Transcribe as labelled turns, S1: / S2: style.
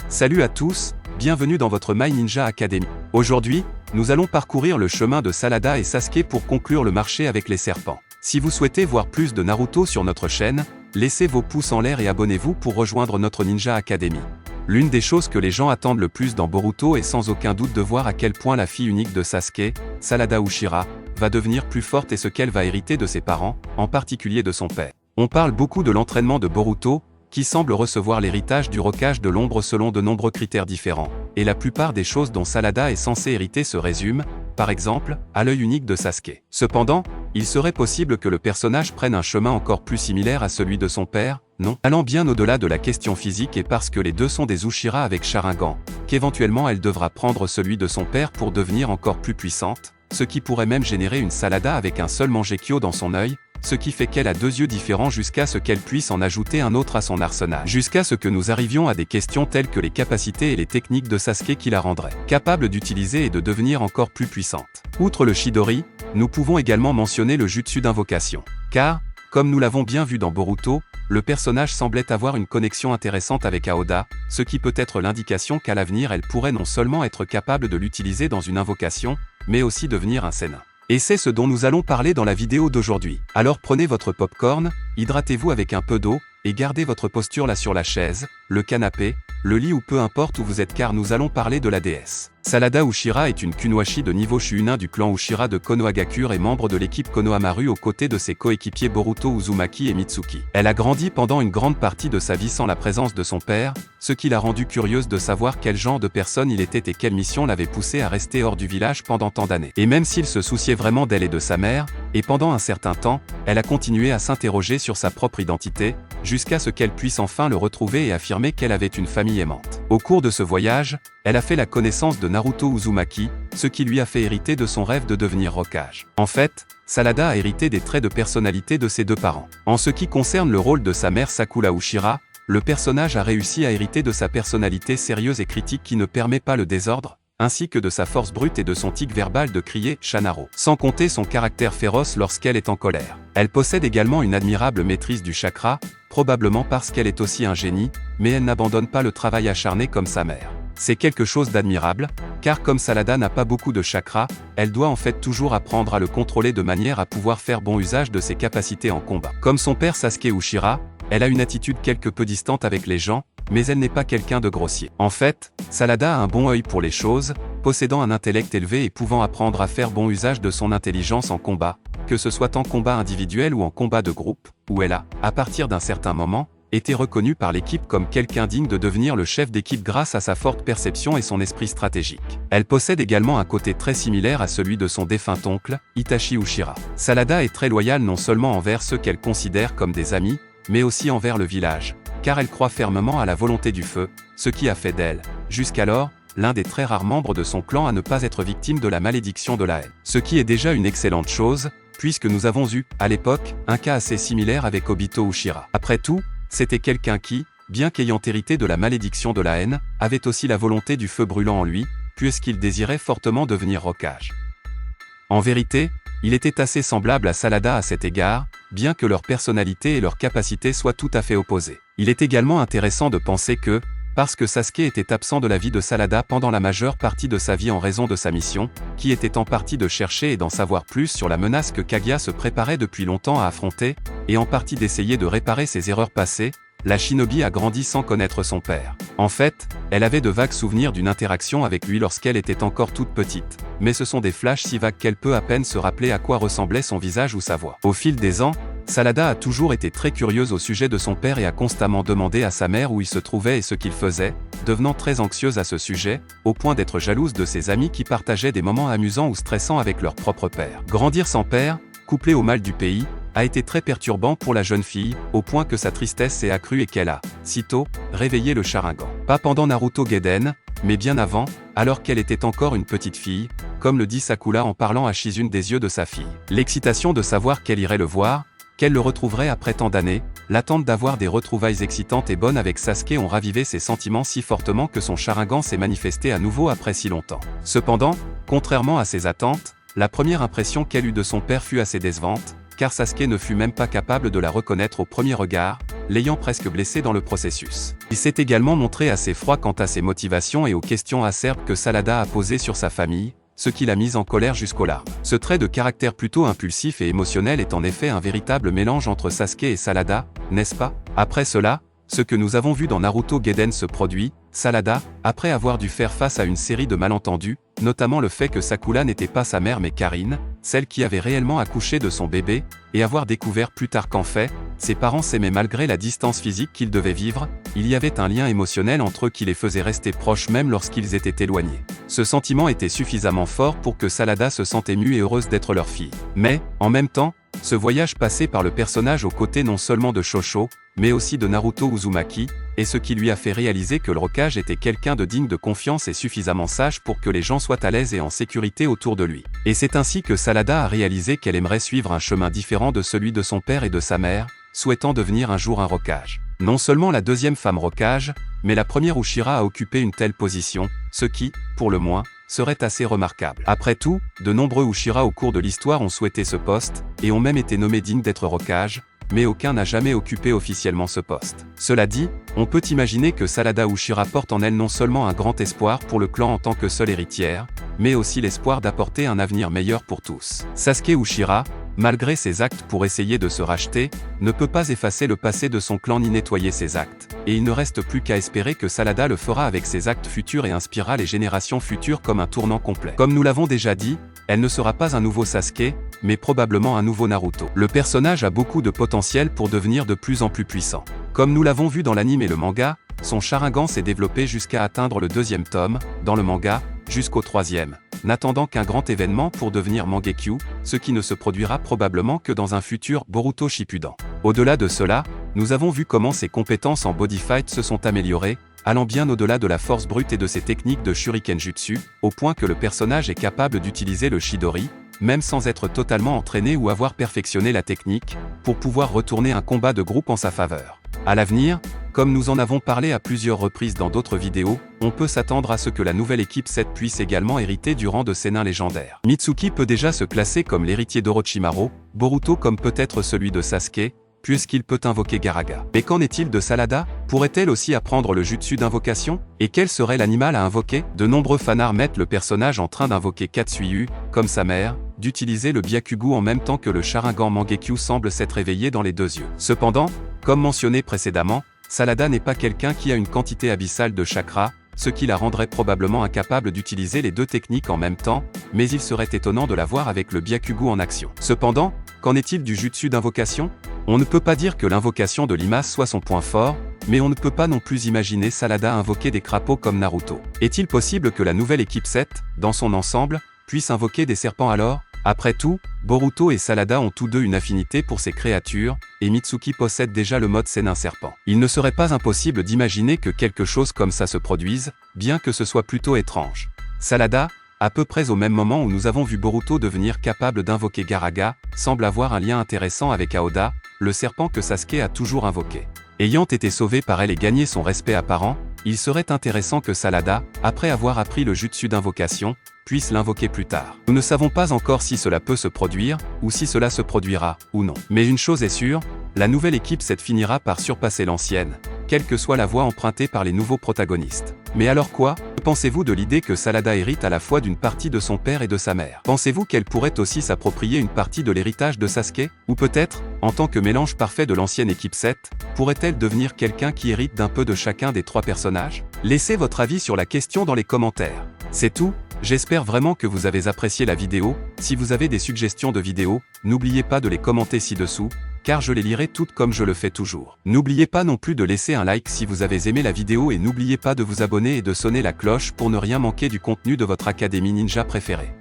S1: Salut à tous, bienvenue dans votre My Ninja Academy. Aujourd'hui, nous allons parcourir le chemin de Sarada et Sasuke pour conclure le marché avec les serpents. Si vous souhaitez voir plus de Naruto sur notre chaîne, laissez vos pouces en l'air et abonnez-vous pour rejoindre notre Ninja Academy. L'une des choses que les gens attendent le plus dans Boruto est sans aucun doute de voir à quel point la fille unique de Sasuke, Sarada Uchiha, va devenir plus forte et ce qu'elle va hériter de ses parents, en particulier de son père. On parle beaucoup de l'entraînement de Boruto, qui semble recevoir l'héritage du Hokage de l'ombre selon de nombreux critères différents, et la plupart des choses dont Sarada est censé hériter se résument, par exemple, à l'œil unique de Sasuke. Cependant, il serait possible que le personnage prenne un chemin encore plus similaire à celui de son père, non, allant bien au-delà de la question physique et parce que les deux sont des Uchiha avec Sharingan, qu'éventuellement elle devra prendre celui de son père pour devenir encore plus puissante, ce qui pourrait même générer une Sarada avec un seul Mangekyo dans son œil, ce qui fait qu'elle a deux yeux différents jusqu'à ce qu'elle puisse en ajouter un autre à son arsenal. Jusqu'à ce que nous arrivions à des questions telles que les capacités et les techniques de Sasuke qui la rendraient capable d'utiliser et de devenir encore plus puissante. Outre le Chidori, nous pouvons également mentionner le jutsu d'invocation. Car, comme nous l'avons bien vu dans Boruto, le personnage semblait avoir une connexion intéressante avec Aoda, ce qui peut être l'indication qu'à l'avenir elle pourrait non seulement être capable de l'utiliser dans une invocation, mais aussi devenir un Sennin. Et c'est ce dont nous allons parler dans la vidéo d'aujourd'hui. Alors prenez votre popcorn, hydratez-vous avec un peu d'eau, et gardez votre posture là sur la chaise, le canapé, le lit ou peu importe où vous êtes car nous allons parler de la déesse. Sarada Uchiha est une Kunoichi de niveau Shuunin du clan Uchiha de Konohagakure et membre de l'équipe Konohamaru aux côtés de ses coéquipiers Boruto Uzumaki et Mitsuki. Elle a grandi pendant une grande partie de sa vie sans la présence de son père, ce qui l'a rendue curieuse de savoir quel genre de personne il était et quelle mission l'avait poussé à rester hors du village pendant tant d'années. Et même s'il se souciait vraiment d'elle et de sa mère, et pendant un certain temps, elle a continué à s'interroger sur sa propre identité, jusqu'à ce qu'elle puisse enfin le retrouver et affirmer qu'elle avait une famille aimante. Au cours de ce voyage, elle a fait la connaissance de Naruto Uzumaki, ce qui lui a fait hériter de son rêve de devenir Hokage. En fait, Sarada a hérité des traits de personnalité de ses deux parents. En ce qui concerne le rôle de sa mère Sakura Uchiha, le personnage a réussi à hériter de sa personnalité sérieuse et critique qui ne permet pas le désordre, ainsi que de sa force brute et de son tic verbal de crier « Shanaro », sans compter son caractère féroce lorsqu'elle est en colère. Elle possède également une admirable maîtrise du chakra, probablement parce qu'elle est aussi un génie, mais elle n'abandonne pas le travail acharné comme sa mère. C'est quelque chose d'admirable, car comme Sarada n'a pas beaucoup de chakra, elle doit en fait toujours apprendre à le contrôler de manière à pouvoir faire bon usage de ses capacités en combat. Comme son père Sasuke Uchiha, elle a une attitude quelque peu distante avec les gens, mais elle n'est pas quelqu'un de grossier. En fait, Sarada a un bon œil pour les choses, possédant un intellect élevé et pouvant apprendre à faire bon usage de son intelligence en combat, que ce soit en combat individuel ou en combat de groupe, où elle a, à partir d'un certain moment, été reconnue par l'équipe comme quelqu'un digne de devenir le chef d'équipe grâce à sa forte perception et son esprit stratégique. Elle possède également un côté très similaire à celui de son défunt oncle, Itachi Uchiha. Sarada est très loyale non seulement envers ceux qu'elle considère comme des amis, mais aussi envers le village, car elle croit fermement à la volonté du feu, ce qui a fait d'elle, jusqu'alors, l'un des très rares membres de son clan à ne pas être victime de la malédiction de la haine. Ce qui est déjà une excellente chose, puisque nous avons eu, à l'époque, un cas assez similaire avec Obito Uchiha. Après tout, c'était quelqu'un qui, bien qu'ayant hérité de la malédiction de la haine, avait aussi la volonté du feu brûlant en lui, puisqu'il désirait fortement devenir Hokage. En vérité, il était assez semblable à Sarada à cet égard, bien que leur personnalité et leurs capacités soient tout à fait opposées. Il est également intéressant de penser que, parce que Sasuke était absent de la vie de Sarada pendant la majeure partie de sa vie en raison de sa mission, qui était en partie de chercher et d'en savoir plus sur la menace que Kaguya se préparait depuis longtemps à affronter, et en partie d'essayer de réparer ses erreurs passées, la shinobi a grandi sans connaître son père. En fait, elle avait de vagues souvenirs d'une interaction avec lui lorsqu'elle était encore toute petite, mais ce sont des flashs si vagues qu'elle peut à peine se rappeler à quoi ressemblait son visage ou sa voix. Au fil des ans, Sarada a toujours été très curieuse au sujet de son père et a constamment demandé à sa mère où il se trouvait et ce qu'il faisait, devenant très anxieuse à ce sujet, au point d'être jalouse de ses amis qui partageaient des moments amusants ou stressants avec leur propre père. Grandir sans père, couplé au mal du pays, a été très perturbant pour la jeune fille, au point que sa tristesse s'est accrue et qu'elle a, sitôt, réveillé le Sharingan. Pas pendant Naruto Gaiden, mais bien avant, alors qu'elle était encore une petite fille, comme le dit Sakura en parlant à Shizune des yeux de sa fille. L'excitation de savoir qu'elle irait le voir, qu'elle le retrouverait après tant d'années, l'attente d'avoir des retrouvailles excitantes et bonnes avec Sasuke ont ravivé ses sentiments si fortement que son Sharingan s'est manifesté à nouveau après si longtemps. Cependant, contrairement à ses attentes, la première impression qu'elle eut de son père fut assez décevante, car Sasuke ne fut même pas capable de la reconnaître au premier regard, l'ayant presque blessé dans le processus. Il s'est également montré assez froid quant à ses motivations et aux questions acerbes que Salada a posées sur sa famille, ce qui l'a mise en colère jusqu'aux larmes. Ce trait de caractère plutôt impulsif et émotionnel est en effet un véritable mélange entre Sasuke et Salada, n'est-ce pas? Après cela, ce que nous avons vu dans Naruto Gaiden se produit. Salada, après avoir dû faire face à une série de malentendus, notamment le fait que Sakura n'était pas sa mère mais Karine, celle qui avait réellement accouché de son bébé, et avoir découvert plus tard qu'en fait, ses parents s'aimaient malgré la distance physique qu'ils devaient vivre, il y avait un lien émotionnel entre eux qui les faisait rester proches même lorsqu'ils étaient éloignés. Ce sentiment était suffisamment fort pour que Salada se sente émue et heureuse d'être leur fille. Mais, en même temps, ce voyage passé par le personnage aux côtés non seulement de Shosho, mais aussi de Naruto Uzumaki, et ce qui lui a fait réaliser que le Hokage était quelqu'un de digne de confiance et suffisamment sage pour que les gens soient à l'aise et en sécurité autour de lui. Et c'est ainsi que Salada a réalisé qu'elle aimerait suivre un chemin différent de celui de son père et de sa mère, souhaitant devenir un jour un Hokage. Non seulement la deuxième femme Hokage, mais la première Uchiha à occuper une telle position, ce qui, pour le moins, serait assez remarquable. Après tout, de nombreux Uchiha au cours de l'histoire ont souhaité ce poste, et ont même été nommés dignes d'être Hokage, mais aucun n'a jamais occupé officiellement ce poste. Cela dit, on peut imaginer que Salada Uchiha porte en elle non seulement un grand espoir pour le clan en tant que seule héritière, mais aussi l'espoir d'apporter un avenir meilleur pour tous. Sasuke Uchiha, malgré ses actes pour essayer de se racheter, ne peut pas effacer le passé de son clan ni nettoyer ses actes, et il ne reste plus qu'à espérer que Salada le fera avec ses actes futurs et inspirera les générations futures comme un tournant complet. Comme nous l'avons déjà dit, elle ne sera pas un nouveau Sasuke, mais probablement un nouveau Naruto. Le personnage a beaucoup de potentiel pour devenir de plus en plus puissant. Comme nous l'avons vu dans l'anime et le manga, son Sharingan s'est développé jusqu'à atteindre le 2e tome, dans le manga, jusqu'au 3e, n'attendant qu'un grand événement pour devenir Mangekyo, ce qui ne se produira probablement que dans un futur Boruto Shippuden. Au-delà de cela, nous avons vu comment ses compétences en body fight se sont améliorées, allant bien au-delà de la force brute et de ses techniques de Shuriken Jutsu, au point que le personnage est capable d'utiliser le Chidori, même sans être totalement entraîné ou avoir perfectionné la technique, pour pouvoir retourner un combat de groupe en sa faveur. À l'avenir, comme nous en avons parlé à plusieurs reprises dans d'autres vidéos, on peut s'attendre à ce que la nouvelle équipe 7 puisse également hériter du rang de ses nains légendaires. Mitsuki peut déjà se classer comme l'héritier d'Orochimaru, Boruto comme peut-être celui de Sasuke, puisqu'il peut invoquer Garaga. Mais qu'en est-il de Salada? Pourrait-elle aussi apprendre le jutsu d'invocation? Et quel serait l'animal à invoquer? De nombreux fanarts mettent le personnage en train d'invoquer Katsuyu, comme sa mère, d'utiliser le Byakugan en même temps que le Sharingan Mangekyo semble s'être éveillé dans les deux yeux. Cependant, comme mentionné précédemment, Salada n'est pas quelqu'un qui a une quantité abyssale de chakras, ce qui la rendrait probablement incapable d'utiliser les deux techniques en même temps, mais il serait étonnant de la voir avec le Byakugan en action. Cependant, qu'en est-il du jutsu d'invocation? On ne peut pas dire que l'invocation de limace soit son point fort, mais on ne peut pas non plus imaginer Salada invoquer des crapauds comme Naruto. Est-il possible que la nouvelle équipe 7, dans son ensemble, puisse invoquer des serpents alors? Après tout, Boruto et Salada ont tous deux une affinité pour ces créatures, et Mitsuki possède déjà le mode Senin serpent. Il ne serait pas impossible d'imaginer que quelque chose comme ça se produise, bien que ce soit plutôt étrange. Salada, à peu près au même moment où nous avons vu Boruto devenir capable d'invoquer Garaga, semble avoir un lien intéressant avec Aoda, le serpent que Sasuke a toujours invoqué. Ayant été sauvé par elle et gagné son respect apparent, il serait intéressant que Salada, après avoir appris le jutsu d'invocation, puisse l'invoquer plus tard. Nous ne savons pas encore si cela peut se produire, ou si cela se produira, ou non. Mais une chose est sûre, la nouvelle équipe 7 finira par surpasser l'ancienne, quelle que soit la voie empruntée par les nouveaux protagonistes. Mais alors quoi? Que pensez-vous de l'idée que Salada hérite à la fois d'une partie de son père et de sa mère? Pensez-vous qu'elle pourrait aussi s'approprier une partie de l'héritage de Sasuke? Ou peut-être, en tant que mélange parfait de l'ancienne équipe 7, pourrait-elle devenir quelqu'un qui hérite d'un peu de chacun des trois personnages? Laissez votre avis sur la question dans les commentaires. C'est tout, j'espère vraiment que vous avez apprécié la vidéo. Si vous avez des suggestions de vidéos, n'oubliez pas de les commenter ci-dessous, car je les lirai toutes comme je le fais toujours. N'oubliez pas non plus de laisser un like si vous avez aimé la vidéo et n'oubliez pas de vous abonner et de sonner la cloche pour ne rien manquer du contenu de votre académie ninja préférée.